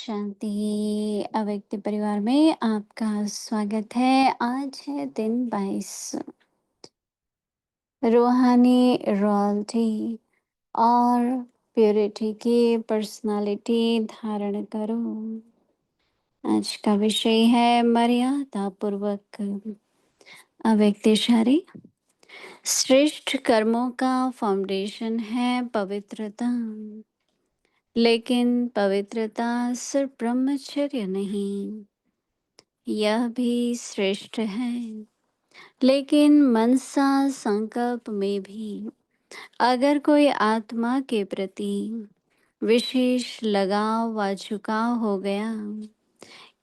शांति अव्यक्त परिवार में आपका स्वागत है। आज है दिन 22। रूहानी रॉयल्टी और प्योरिटी की पर्सनालिटी धारण करो। आज का विषय है मर्यादा पूर्वक अव्यक्तिशाली। श्रेष्ठ कर्मों का फाउंडेशन है पवित्रता, लेकिन पवित्रता सिर्फ ब्रह्मचर्य नहीं, यह भी श्रेष्ठ है। लेकिन मनसा संकल्प में भी अगर कोई आत्मा के प्रति विशेष लगाव व झुकाव हो गया,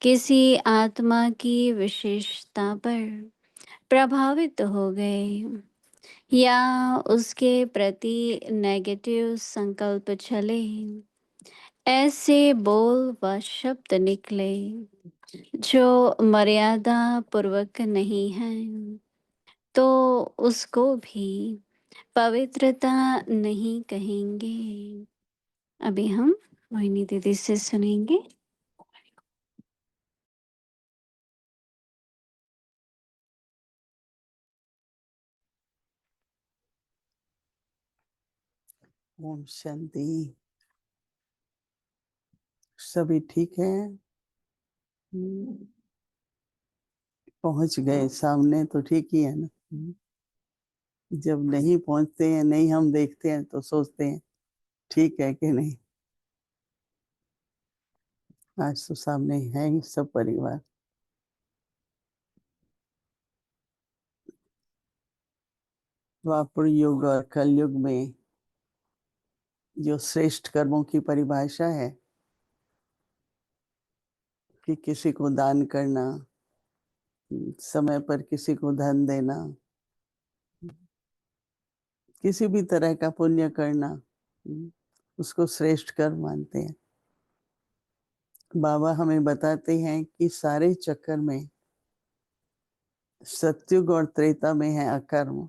किसी आत्मा की विशेषता पर प्रभावित हो गए, या उसके प्रति नेगेटिव संकल्प चले, ऐसे बोल व शब्द निकले जो मर्यादा पूर्वक नहीं है, तो उसको भी पवित्रता नहीं कहेंगे। अभी हम मोहिनी दीदी से सुनेंगे। ओम शांति। सभी ठीक है? पहुंच गए सामने तो ठीक ही है ना। जब नहीं पहुंचते हैं, नहीं हम देखते हैं तो सोचते हैं ठीक है कि नहीं। आज तो सामने है ही सब परिवार। द्वापर युग और कलयुग में जो श्रेष्ठ कर्मों की परिभाषा है कि किसी को दान करना, समय पर किसी को धन देना, किसी भी तरह का पुण्य करना, उसको श्रेष्ठ कर्म मानते हैं। बाबा हमें बताते हैं कि सारे चक्कर में सत्युग और त्रेता में है अकर्म,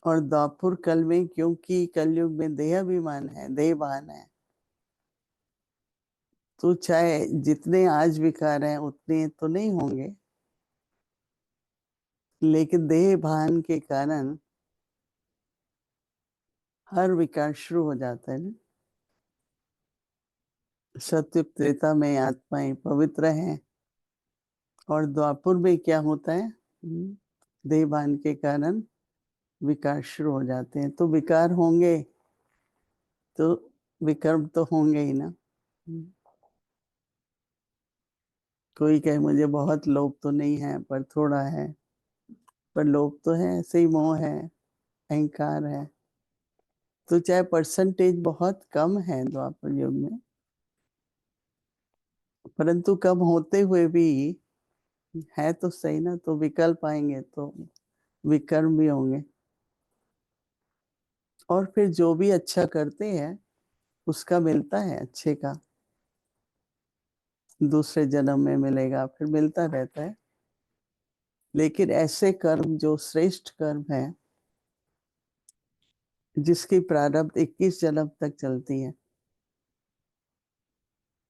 और द्वापुर कल में, क्योंकि कलयुग में देहाभिमान है, देहभान है, तो चाहे जितने आज विकार हैं उतने तो नहीं होंगे, लेकिन देहभान के कारण हर विकार शुरू हो जाता है ना। सत्युग त्रेता में आत्माएं पवित्र हैं, और द्वापुर में क्या होता है, देहभान के कारण विकार शुरू हो जाते हैं। तो विकार होंगे तो विकर्म तो होंगे ही ना। कोई कहे मुझे बहुत लोभ तो नहीं है, पर थोड़ा है, पर लोभ तो है, ऐसे ही मोह है, अहंकार है। तो चाहे परसेंटेज बहुत कम है द्वापर युग में, परंतु कम होते हुए भी है तो सही ना। तो विकल्प आएंगे तो विकर्म भी होंगे, और फिर जो भी अच्छा करते हैं उसका मिलता है, अच्छे का दूसरे जन्म में मिलेगा, फिर मिलता रहता है। लेकिन ऐसे कर्म जो श्रेष्ठ कर्म है, जिसकी प्रारब्ध 21 जन्म तक चलती है,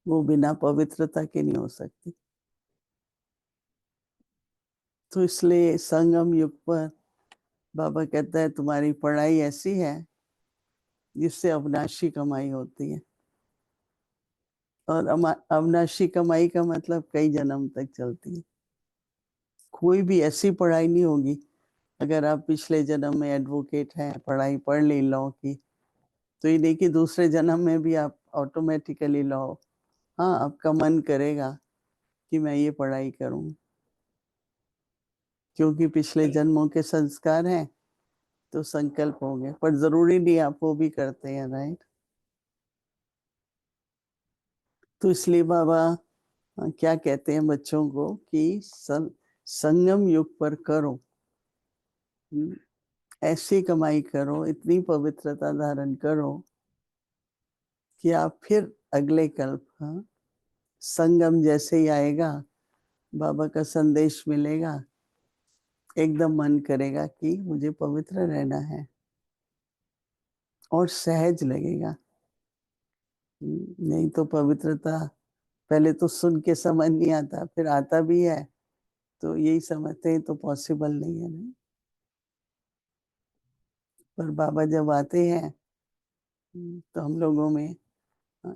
वो बिना पवित्रता के नहीं हो सकती। तो इसलिए संगम युग पर बाबा कहता है तुम्हारी पढ़ाई ऐसी है जिससे अविनाशी कमाई होती है। और अविनाशी कमाई का मतलब कई जन्म तक चलती है। कोई भी ऐसी पढ़ाई नहीं होगी, अगर आप पिछले जन्म में एडवोकेट हैं, पढ़ाई पढ़ ली लॉ की, तो ये नहीं कि दूसरे जन्म में भी आप ऑटोमेटिकली लॉ, हाँ आपका मन करेगा कि मैं ये पढ़ाई करूं, क्योंकि पिछले जन्मों के संस्कार हैं, तो संकल्प हो गए। पर जरूरी नहीं आप वो भी करते हैं, राइट। तो इसलिए बाबा क्या कहते हैं बच्चों को कि संगम युग पर करो, ऐसी कमाई करो, इतनी पवित्रता धारण करो कि आप फिर अगले कल्प, हाँ, संगम जैसे ही आएगा, बाबा का संदेश मिलेगा, एकदम मन करेगा कि मुझे पवित्र रहना है, और सहज लगेगा। नहीं तो पवित्रता पहले तो सुन के समझ नहीं आता, फिर आता भी है तो यही समझते हैं तो पॉसिबल नहीं है ना। पर बाबा जब आते हैं तो हम लोगों में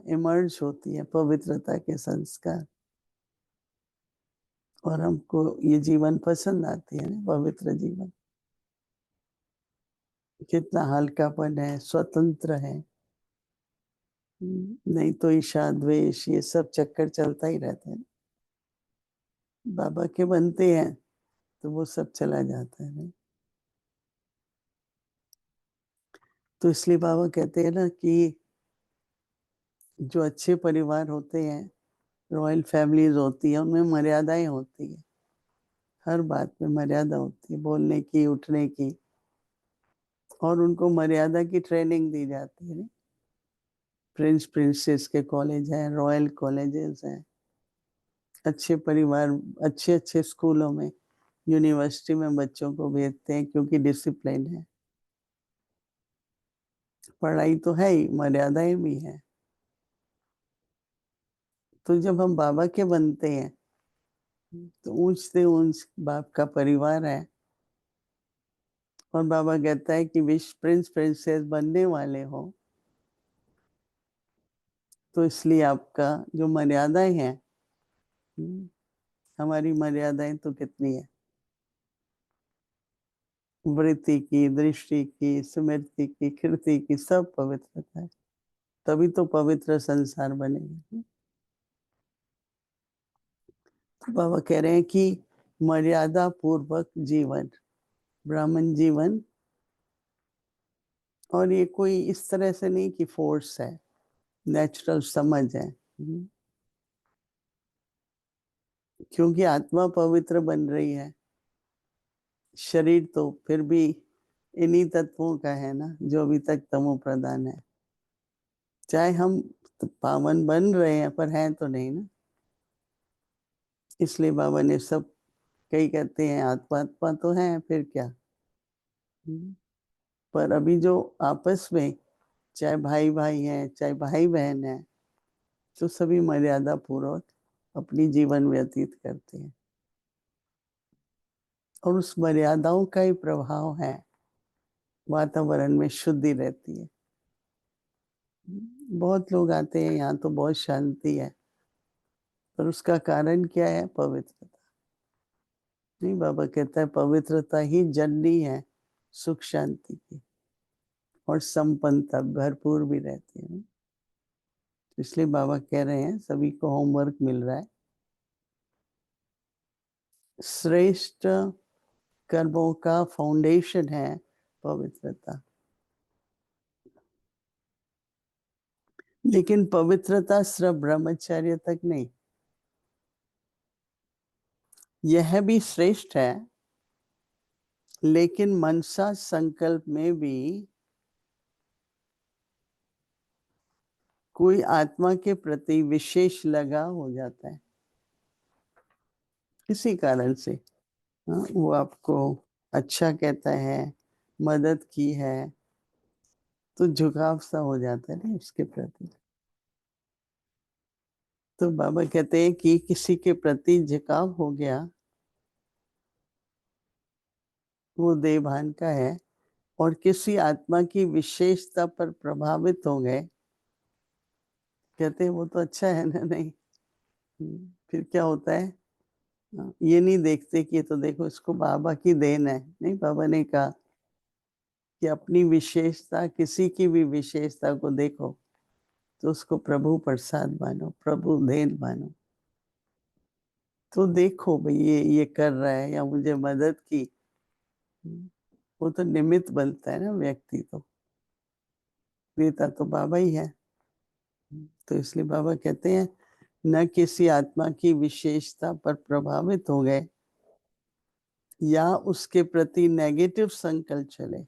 इमर्ज होती है पवित्रता के संस्कार, और हमको ये जीवन पसंद आती है ना, पवित्र जीवन। कितना हल्कापन है, स्वतंत्र है। नहीं तो ईर्ष्या द्वेष ये सब चक्कर चलता ही रहता है। बाबा के बनते हैं तो वो सब चला जाता है नहीं। तो इसलिए बाबा कहते हैं ना कि जो अच्छे परिवार होते हैं, रॉयल फैमिलीज होती है, उनमें मर्यादाएं होती है। हर बात में मर्यादा होती है, बोलने की, उठने की, और उनको मर्यादा की ट्रेनिंग दी जाती है। प्रिंस प्रिंसेस के कॉलेज हैं, रॉयल कॉलेजेस हैं, अच्छे परिवार अच्छे अच्छे स्कूलों में, यूनिवर्सिटी में बच्चों को भेजते हैं क्योंकि डिसिप्लिन है। पढ़ाई तो है ही, मर्यादाएं भी हैं। तो जब हम बाबा के बनते हैं तो ऊंच से ऊंच बाप का परिवार है, और बाबा कहता है कि विश प्रिंस प्रिंसेस बनने वाले हो, तो इसलिए आपका जो मर्यादाएं हैं, हमारी मर्यादाएं तो कितनी है, वृत्ति की, दृष्टि की, स्मृति की, कीर्ति की, सब पवित्रता है। तभी तो पवित्र संसार बनेगा। तो बाबा कह रहे हैं कि मर्यादा पूर्वक जीवन, ब्राह्मण जीवन, और ये कोई इस तरह से नहीं कि फोर्स है, नेचुरल समझ है। क्योंकि आत्मा पवित्र बन रही है, शरीर तो फिर भी इन्हीं तत्वों का है ना, जो अभी तक तमो प्रधान है। चाहे हम पावन बन रहे हैं पर हैं तो नहीं ना। इसलिए बाबा ने सब, कई कहते हैं आत्मा आत्मा तो है, फिर क्या। पर अभी जो आपस में, चाहे भाई भाई हैं, चाहे भाई बहन है, तो सभी मर्यादा पूर्वक अपनी जीवन व्यतीत करते हैं, और उस मर्यादाओं का ही प्रभाव है, वातावरण में शुद्धि रहती है। बहुत लोग आते हैं यहाँ तो बहुत शांति है, पर उसका कारण क्या है? पवित्रता नहीं। बाबा कहता है पवित्रता ही जननी है सुख शांति की, और संपन्नता भरपूर भी रहती है। इसलिए बाबा कह रहे हैं सभी को होमवर्क मिल रहा है, श्रेष्ठ कर्मों का फाउंडेशन है पवित्रता। लेकिन पवित्रता सिर्फ ब्रह्मचर्य तक नहीं, यह भी श्रेष्ठ है, लेकिन मनसा संकल्प में भी कोई आत्मा के प्रति विशेष लगाव हो जाता है किसी कारण से। हाँ, वो आपको अच्छा कहता है, मदद की है, तो झुकाव सा हो जाता है ना उसके प्रति। तो बाबा कहते हैं कि किसी के प्रति झुकाव हो गया, वो देवभान का है, और किसी आत्मा की विशेषता पर प्रभावित हो गए, कहते हैं वो तो अच्छा है ना। नहीं, फिर क्या होता है? ये नहीं देखते कि तो देखो इसको बाबा की देन है। नहीं, बाबा ने कहा कि अपनी विशेषता, किसी की भी विशेषता को देखो तो उसको प्रभु प्रसाद मानो, प्रभु देन मानो। तो देखो भाई ये कर रहा है या मुझे मदद की, वो तो निमित्त बनता है ना व्यक्ति, तो नेता तो बाबा ही है। तो इसलिए बाबा कहते हैं न किसी आत्मा की विशेषता पर प्रभावित हो गए या उसके प्रति नेगेटिव संकल्प चले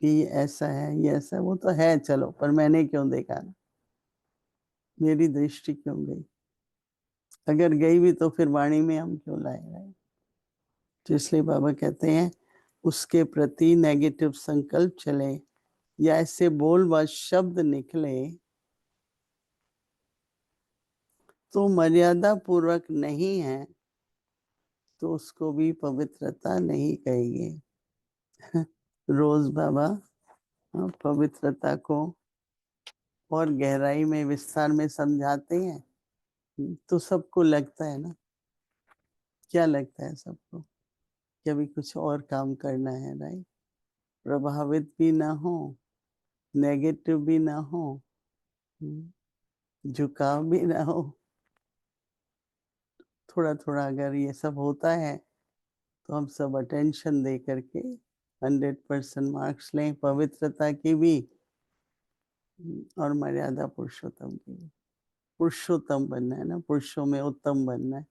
कि ये ऐसा है, ये ऐसा है, वो तो है चलो, पर मैंने क्यों देखा ना, मेरी दृष्टि क्यों गई, अगर गई भी तो फिर वाणी में हम क्यों लाए रहे। तो इसलिए बाबा कहते हैं उसके प्रति नेगेटिव संकल्प चले या ऐसे बोल व शब्द निकले तो मर्यादा पूर्वक नहीं है, तो उसको भी पवित्रता नहीं कहेंगे। रोज़ बाबा पवित्रता को और गहराई में विस्तार में समझाते हैं। तो सबको लगता है ना, क्या लगता है सबको कि अभी कुछ और काम करना है, राइट? प्रभावित भी ना हो, नेगेटिव भी ना हो, झुकाव भी ना हो। थोड़ा-थोड़ा अगर ये सब होता है, तो हम सब अटेंशन दे करके 100% मार्क्स लें पवित्रता की भी और मर्यादा पुरुषोत्तम की भी। पुरुषोत्तम बनना है ना, पुरुषों में उत्तम बनना है।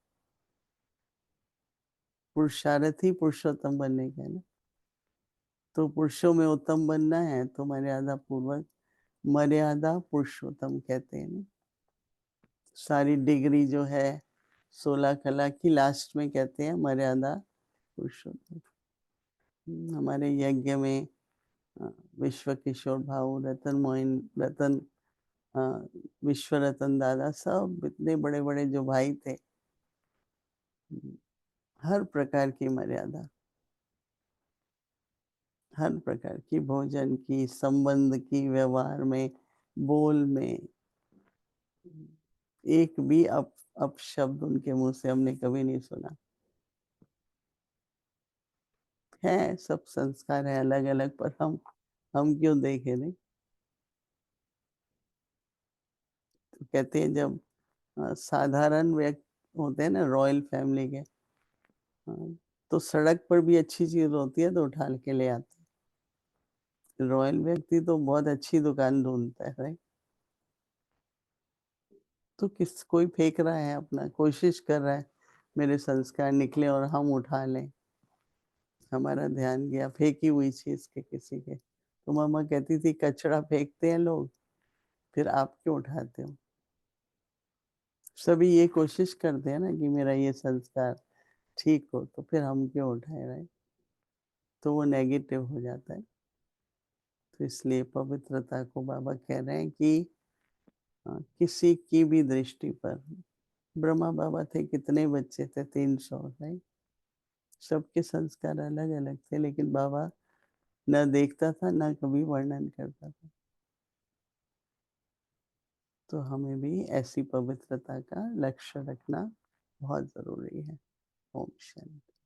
पुरुषार्थ ही पुरुषोत्तम बनने का है ना। तो पुरुषों में उत्तम बनना है तो मर्यादा पूर्वक, मर्यादा पुरुषोत्तम कहते हैं ना। सारी डिग्री जो है 16 कला की लास्ट में कहते हैं मर्यादा पुरुषोत्तम। हमारे यज्ञ में विश्व किशोर भाऊ, रतन मोहन, रतन विश्व रतन दादा, सब इतने बड़े-बड़े जो भाई थे, हर प्रकार की मर्यादा, हर प्रकार की, भोजन की, संबंध की, व्यवहार में, बोल में, एक भी अपशब्द उनके मुँह से हमने कभी नहीं सुना। है, सब संस्कार है अलग-अलग, पर हम क्यों देखें नहीं? तो कहते हैं जब साधारण व्यक्ति होते हैं ना रॉयल फैमिली के, तो सड़क पर भी अच्छी चीज़ होती है तो उठा के ले आते हैं। रॉयल व्यक्ति तो बहुत अच्छी दुकान ढूँढता है, राइट? तो कोई फेंक रहा है अपना, कोशिश कर रहा है मेरे संस्कार निकले और हम उठा लें। हमारा ध्यान गया फेंकी हुई चीज़ के किसी के। तो मम्मा कहती थी कचरा फेंकते हैं लोग, फिर आप क्यों उठाते हो? सभी ये कोशिश करते हैं ना कि मेरा ये संस्कार ठीक हो, तो फिर हम क्यों उठाएँ, राइट? तो वो नेगेटिव हो जाता है। तो इसलिए पवित्रता को बाबा कह रहे हैं कि किसी की भी दृष्टि पर, ब्रह्मा बाबा थे, कितने बच्चे थे? 300, राइट? सबके संस्कार अलग-अलग थे, लेकिन बाबा ना देखता था, ना कभी वर्णन करता था। तो हमें भी ऐसी पवित्रता का लक्ष्य रखना बहुत ज़रूरी है। ओम शांति।